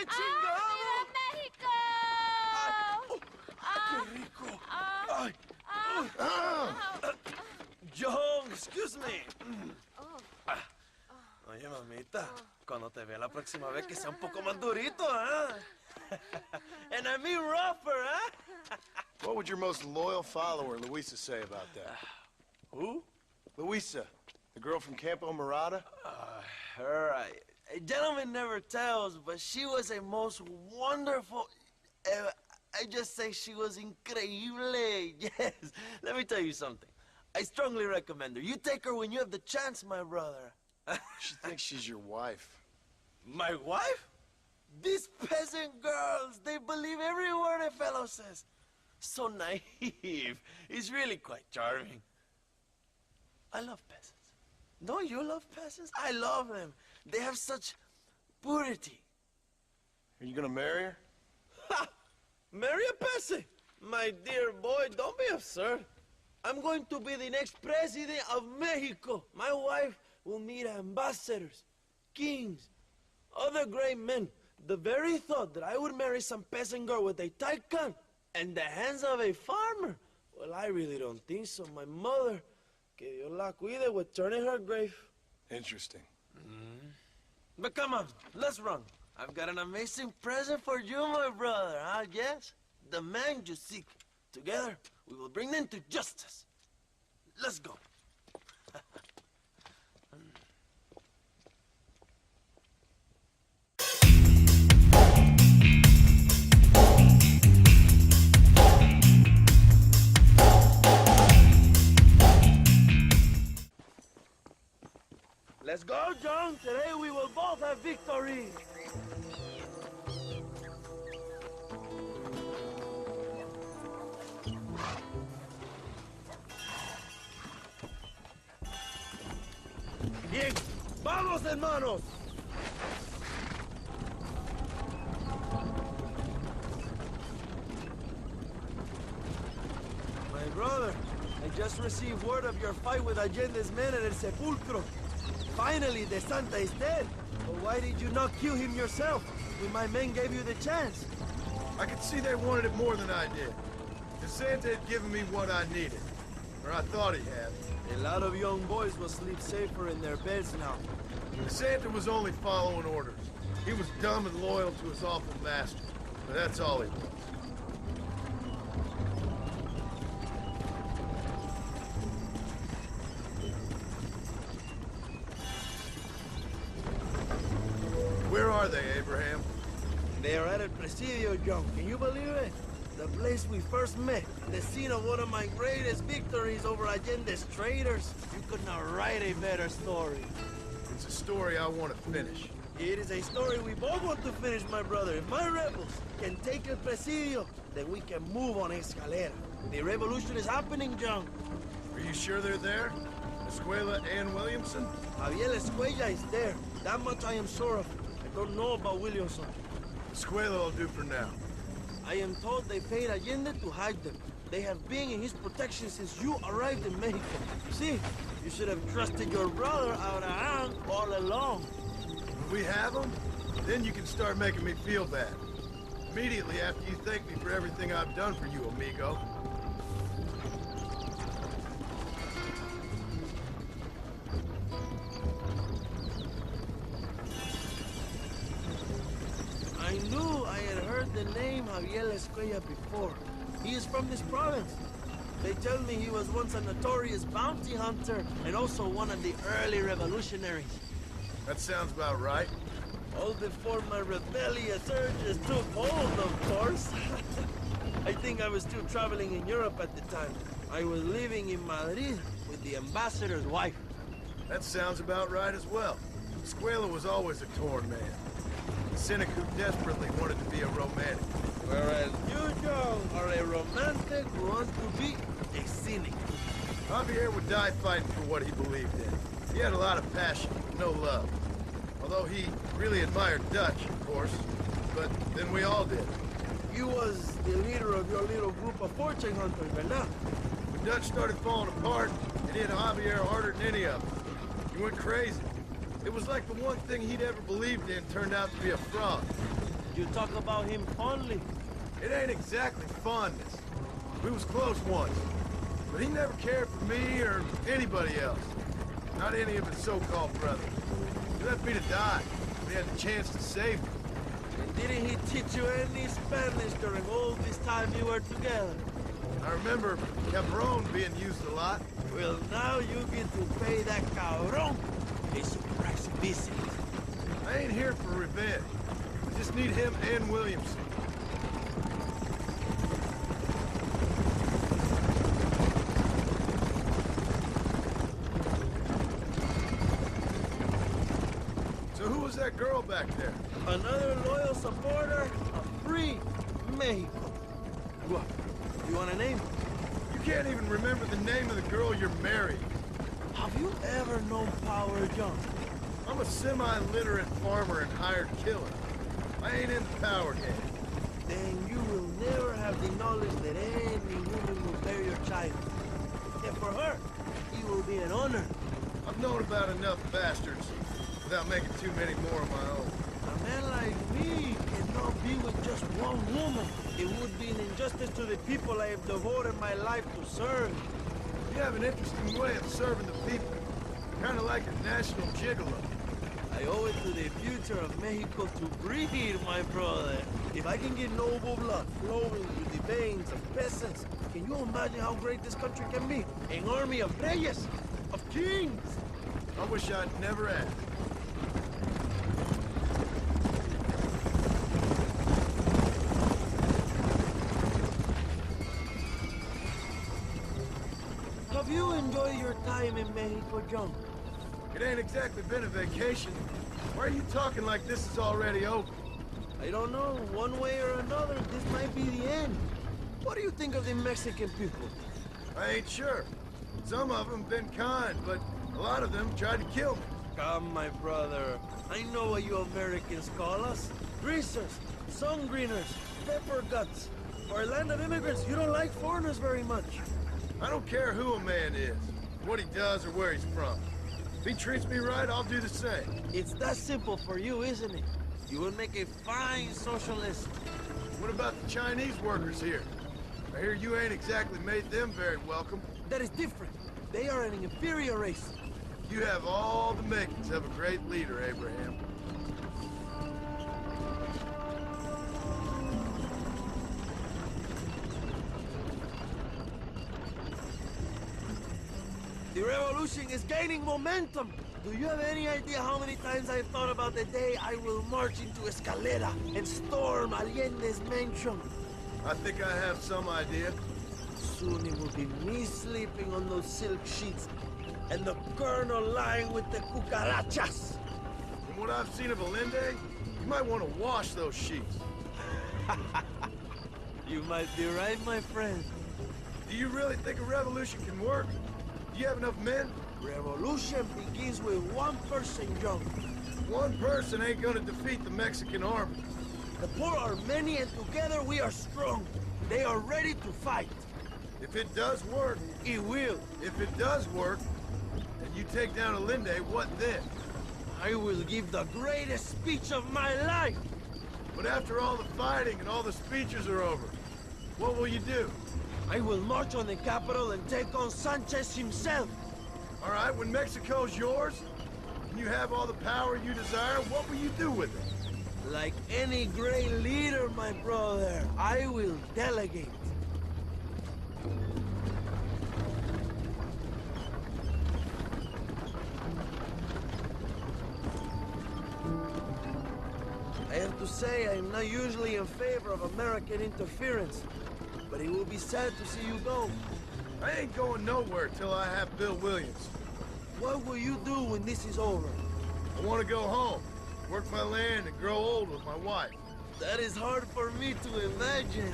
chingado! ¡México! ¡Qué rico! Ay. John, excuse me. Oye, mamita, cuando te vea la próxima vez que sea un poco más durito, ¿ah? And I mean rougher, ¿ah? What would your most loyal follower, Luisa, say about that? Who? Luisa, the girl from Campo Murata? Her, a gentleman never tells, but she was a most wonderful... I just say she was increíble. Yes. Let me tell you something. I strongly recommend her. You take her when you have the chance, my brother. She thinks she's your wife. My wife? These peasant girls, they believe every word a fellow says. So naive. It's really quite charming. I love peasants. Don't you love peasants? I love them. They have such purity. Are you gonna marry her? Ha! Marry a peasant? My dear boy, don't be absurd. I'm going to be the next president of Mexico. My wife will meet ambassadors, kings, other great men. The very thought that I would marry some peasant girl with a tight gun and the hands of a farmer, well, I really don't think so. My mother, que Dios la cuide, would turn in her grave. Interesting. But come on, let's run. I've got an amazing present for you, my brother, huh? Yes? The man you seek. Together, we will bring them to justice. Let's go. Let's go, John. Today we will both have victory. Bien, vamos, hermanos. My brother, I just received word of your fight with Allende's men at El Sepulcro. Finally, the Santa is dead. But why did you not kill him yourself when my men gave you the chance? I could see they wanted it more than I did. The Santa had given me what I needed. Or I thought he had. A lot of young boys will sleep safer in their beds now. The Santa was only following orders. He was dumb and loyal to his awful master. But that's all he was. Where are they, Abraham? They are at El Presidio, John. Can you believe it? The place we first met. The scene of one of my greatest victories over Allende's traitors. You could not write a better story. It's a story I want to finish. It is a story we both want to finish, my brother. If my rebels can take El Presidio, then we can move on Escalera. The revolution is happening, John. Are you sure they're there? Escuella and Williamson? Javier Escuella is there. That much I am sure of. I don't know about Williamson. Escuella will do for now. I am told they paid Allende to hide them. They have been in his protection since you arrived in Mexico. See, you should have trusted your brother Abraham all along. When we have them, then you can start making me feel bad. Immediately after you thank me for everything I've done for you, amigo. I knew I had heard the name Javier Escuella before. He is from this province. They tell me he was once a notorious bounty hunter and also one of the early revolutionaries. That sounds about right. All before my rebellious urges took hold, of course. I think I was still traveling in Europe at the time. I was living in Madrid with the ambassador's wife. That sounds about right as well. Escuella was always a torn man. A cynic who desperately wanted to be a romantic. Whereas you, John, are a romantic who wants to be a cynic. Javier would die fighting for what he believed in. He had a lot of passion, no love. Although he really admired Dutch, of course. But then we all did. You was the leader of your little group of fortune hunters, ¿verdad? When Dutch started falling apart, it hit Javier harder than any of them. He went crazy. It was like the one thing he'd ever believed in turned out to be a fraud. you talk about him fondly. It ain't exactly fondness. We was close once, but he never cared for me or anybody else. Not any of his so-called brothers. He left me to die. We had the chance to save me. And didn't he teach you any Spanish during all this time you were together? I remember cabron being used a lot. Well, now you get to pay that cabron a surprise visit. I ain't here for revenge. I just need him and Williamson. So who was that girl back there? Another loyal supporter of free Mexico. What? You want a name? You can't even remember the name of the girl you're marrying. Have you ever known Power John? I'm a semi-literate farmer and hired killer. I ain't in the power game. Then you will never have the knowledge that any woman will bear your child. And for her, it will be an honor. I've known about enough bastards without making too many more of my own. A man like me cannot be with just one woman. It would be an injustice to the people I have devoted my life to serve. You have an interesting way of serving the people. Kind of like a national gigolo. I owe it to the future of Mexico to breed, my brother. If I can get noble blood flowing through the veins of peasants, can you imagine how great this country can be? An army of reyes, of kings. I wish I'd never asked. Have you enjoyed your time in Mexico, John? It ain't exactly been a vacation. Why are you talking like this is already over? I don't know. One way or another, this might be the end. What do you think of the Mexican people? I ain't sure. Some of them been kind, but a lot of them tried to kill me. Come, my brother. I know what you Americans call us. Greasers, sun greeners, pepper guts. For a land of immigrants, you don't like foreigners very much. I don't care who a man is, what he does, or where he's from. If he treats me right, I'll do the same. It's that simple for you, isn't it? You would make a fine socialist. What about the Chinese workers here? I hear you ain't exactly made them very welcome. That is different. They are an inferior race. You have all the makings of a great leader, Abraham. The revolution is gaining momentum. Do you have any idea how many times I've thought about the day I will march into Escalera and storm Allende's mansion? I think I have some idea. Soon it will be me sleeping on those silk sheets and the colonel lying with the cucarachas. From what I've seen of Allende, you might want to wash those sheets. You might be right, my friend. Do you really think a revolution can work? Do you have enough men? Revolution begins with one person, John. One person ain't gonna defeat the Mexican army. The poor are many and together we are strong. They are ready to fight. If it does work, It will. if it does work, and you take down Allende, what then? I will give the greatest speech of my life. But after all the fighting and all the speeches are over, what will you do? I will march on the capital and take on Sanchez himself. All right, when Mexico's yours, and you have all the power you desire, what will you do with it? Like any great leader, my brother, I will delegate. I have to say, I'm not usually in favor of American interference, but it will be sad to see you go. I ain't going nowhere till I have Bill Williams. What will you do when this is over? I want to go home, work my land, and grow old with my wife. That is hard for me to imagine.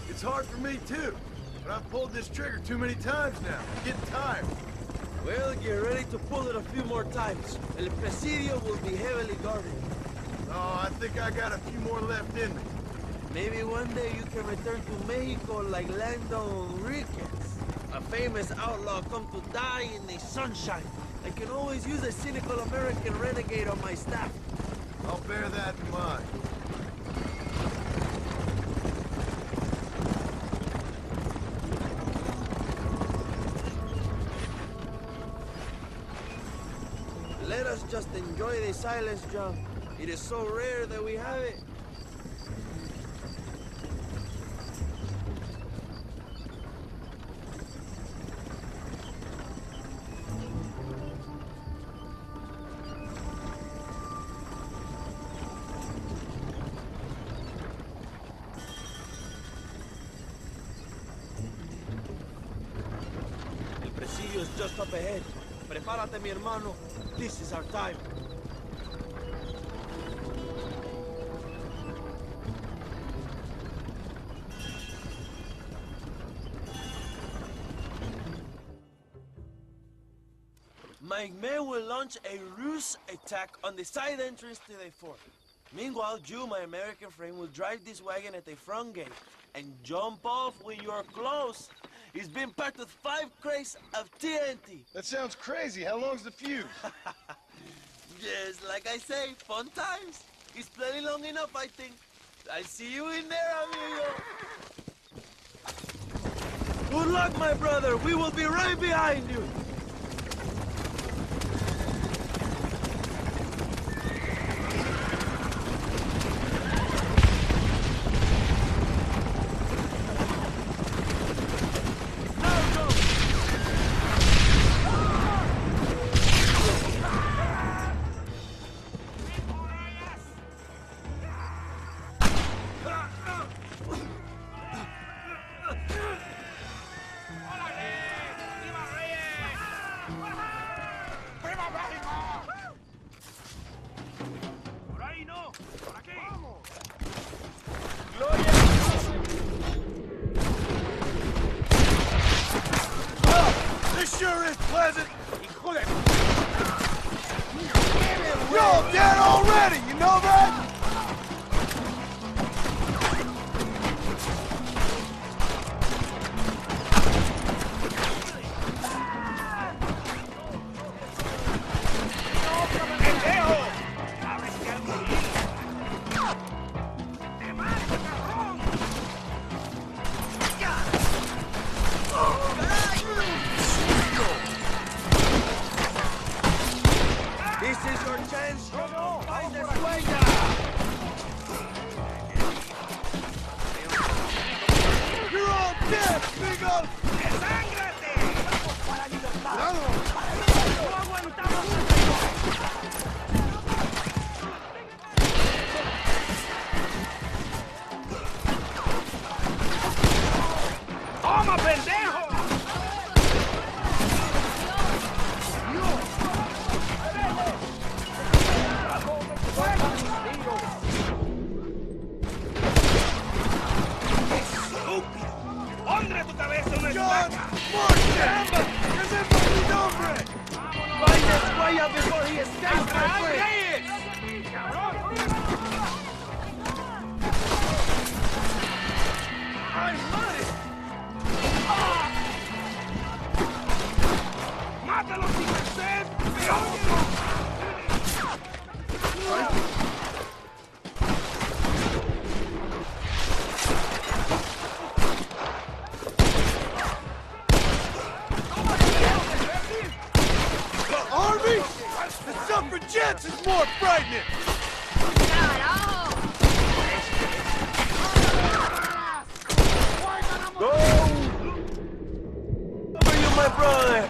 It's hard for me too, but I've pulled this trigger too many times now. I'm getting tired. Well, get ready to pull it a few more times. El Presidio will be heavily guarded. Oh, I think I got a few more left in me. Maybe one day you can return to Mexico like Lando Enriquez. A famous outlaw come to die in the sunshine. I can always use a cynical American renegade on my staff. I'll bear that in mind. Let us just enjoy the silence, John. It is so rare that we have it. El Presidio is just up ahead. Prepárate, mi hermano. This is our time. My men will launch a ruse attack on the side entrance to the fort. Meanwhile, you, my American friend, will drive this wagon at the front gate and jump off when you are close. It's been packed with 5 crates of TNT. That sounds crazy. How long's the fuse? Yes, like I say, fun times. It's plenty long enough, I think. I see you in there, amigo. Good luck, my brother. We will be right behind you. This sure is pleasant. You're all dead already, you know that? This is your chance. Find Escuella. You're all dead, amigo! ¡Toma, pendejo! ¡Hombre, tu cabeza una John estaca! Marston! Remember the nombre! Find Escuella before he escapes, my friend. ¡Mátalo sin merced! The army? The suffragettes is more frightening! Go! Over you, my brother.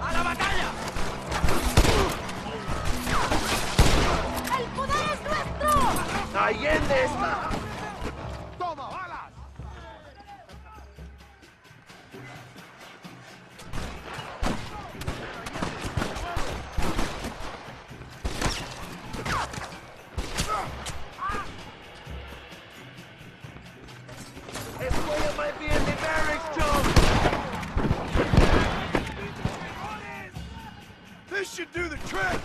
¡A la batalla! ¡El poder es nuestro! Allende está. Toma, balas! Escuella might be in the barracks, John. This should do the trick!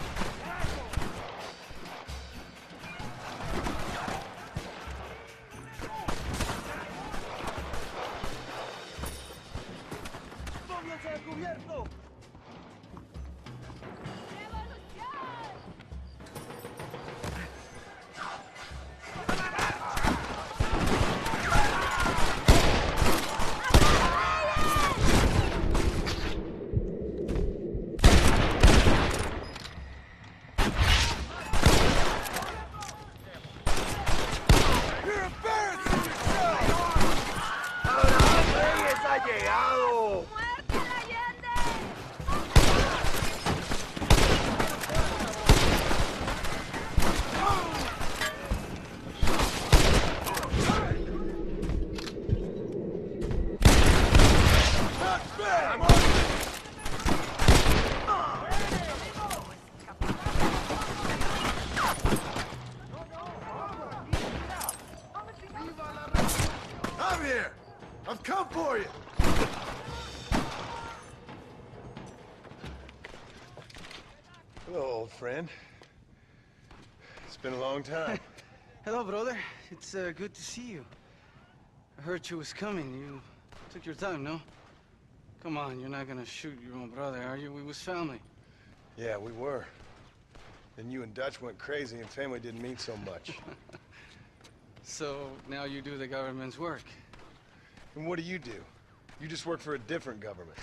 for you. Hello, old friend. It's been a long time. Hello, brother. It's good to see you. I heard you was coming. You took your time, no? Come on, you're not gonna shoot your own brother, are you? We was family. Yeah, we were. Then you and Dutch went crazy and family didn't mean so much. So now you do the government's work. And what do? You just work for a different government.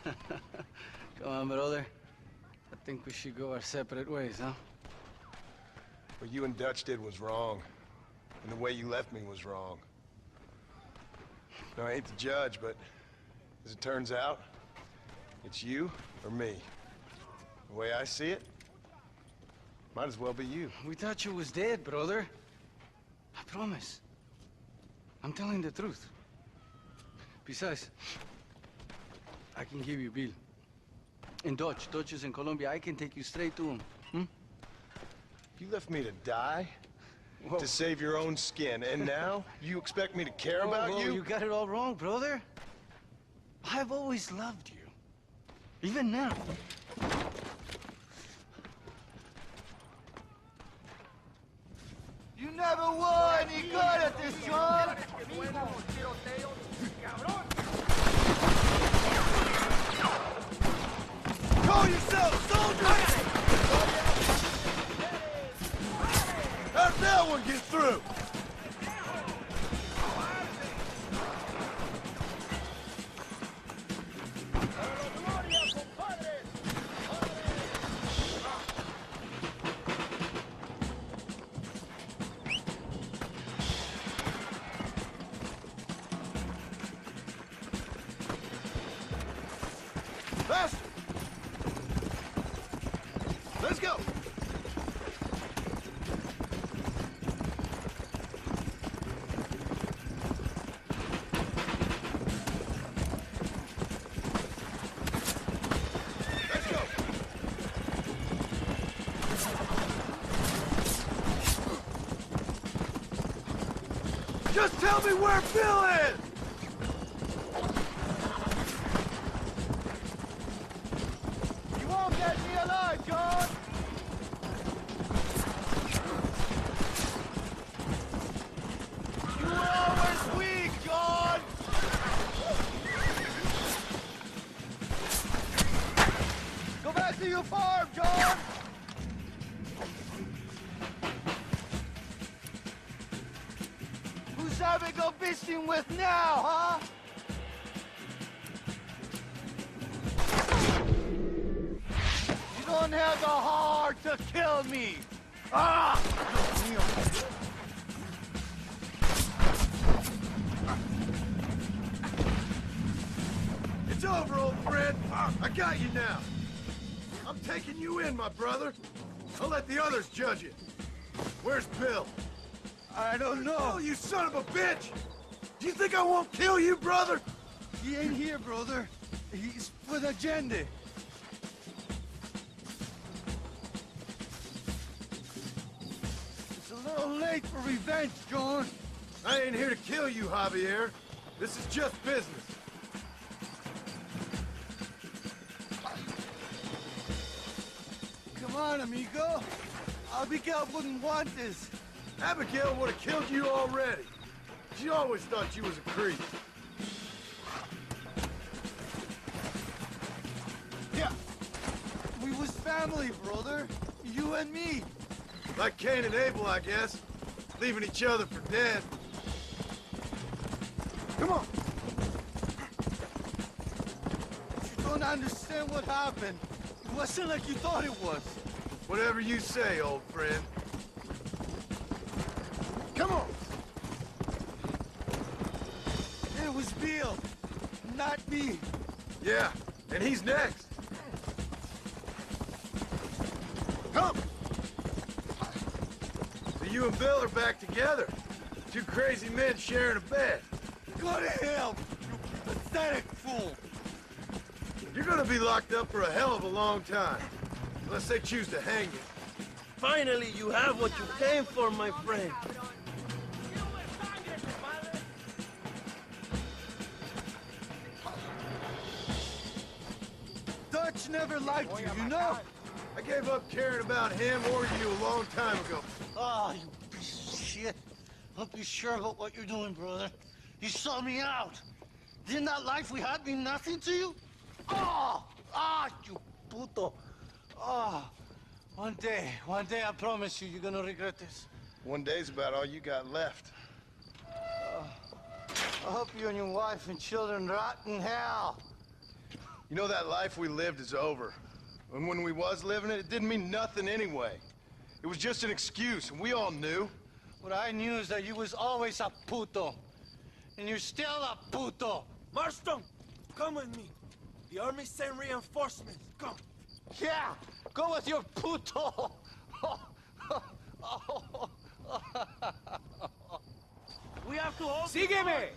Come on, brother. I think we should go our separate ways, huh? What you and Dutch did was wrong. And the way you left me was wrong. Now, I ain't the judge, but as it turns out, it's you or me. The way I see it, might as well be you. We thought you was dead, brother. I promise. I'm telling the truth. Besides, I can give you Bill. In Dutch. Dutch is in Colombia. I can take you straight to him. You left me to die? Whoa. To save your own skin, and now you expect me to care about Whoa, you? You got it all wrong, brother. I've always loved you. Even now. You never were any good at this, John! Call yourself soldiers! How'd that one get through? Faster! Let's go! Let's go! Just tell me where Bill is! You won't get me alive, John! You were always weak, John! Go back to your farm, John! Who's having a fishing with now, huh? You don't have the heart to kill me! Ah! It's over, old friend. I got you now. I'm taking you in, my brother. I'll let the others judge it. Where's Bill? I don't know. Oh, you son of a bitch! Do you think I won't kill you, brother? He ain't here, brother. He's with agenda. It's a little late for revenge, John. I ain't here to kill you, Javier. This is just business. Come on, amigo. Abigail wouldn't want this. Abigail would have killed you already. She always thought you was a creep. Yeah. We was family, brother. You and me. Like Cain and Abel, I guess. Leaving each other for dead. Come on. You don't understand what happened. It wasn't like you thought it was. Whatever you say, old friend. Come on. It was Bill, not me. Yeah, and he's next. Come. So you and Bill are back together. Two crazy men sharing a bed. Go to hell, you pathetic fool. You're gonna be locked up for a hell of a long time. Unless they choose to hang you. Finally, you have what you came for, my friend. just never liked you, you know? I gave up caring about him or you a long time ago. Oh, you piece of shit. Don't be sure about what you're doing, brother. You saw me out. Didn't that life we had mean nothing to you? You puto. One day, I promise you, you're gonna regret this. One day's about all you got left. I hope you and your wife and children rot in hell. You know, that life we lived is over. And when we was living it, it didn't mean nothing anyway. It was just an excuse, and we all knew. What I knew is that you was always a puto. And you're still a puto. Marston, come with me. The army sent reinforcements. Come. Yeah, go with your puto. We have to hold. ¡Sígueme!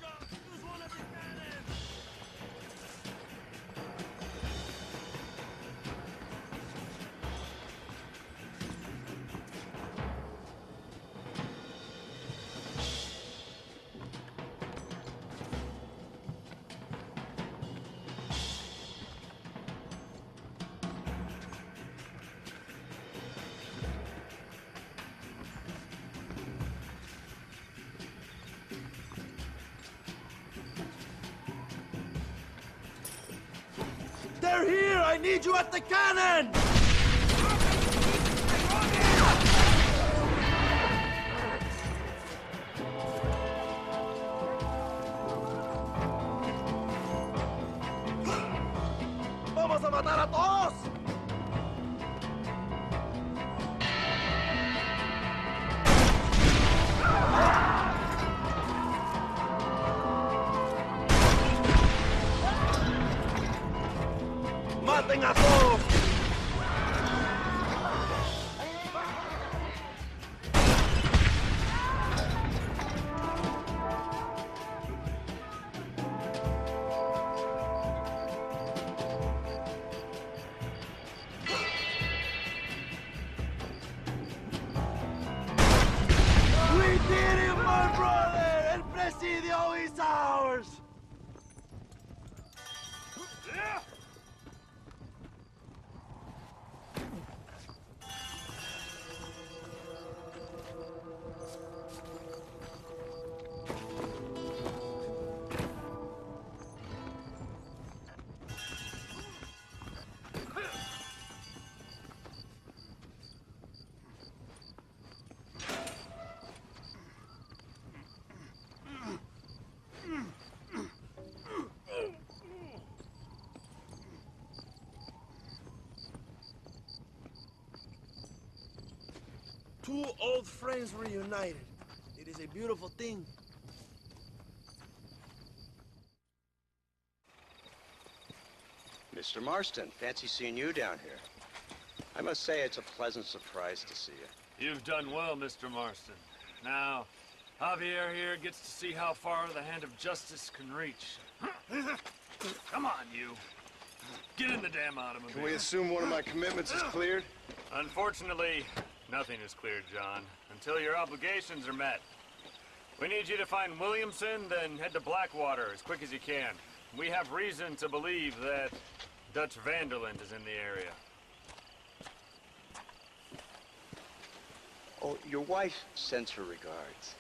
They're here! I need you at the cannon! ¡Vamos a matar a todos! ¡Maten a todos! We did it, my brother! El Presidio is ours! Two old friends reunited. It is a beautiful thing. Mr. Marston, fancy seeing you down here. I must say it's a pleasant surprise to see you. You've done well, Mr. Marston. Now, Javier here gets to see how far the hand of justice can reach. Come on, you. Get in the damn automobile. Can we assume one of my commitments is cleared? Unfortunately, nothing is cleared, John, until your obligations are met. We need you to find Williamson, then head to Blackwater as quick as you can. We have reason to believe that Dutch Vanderland is in the area. Oh, your wife sends her regards.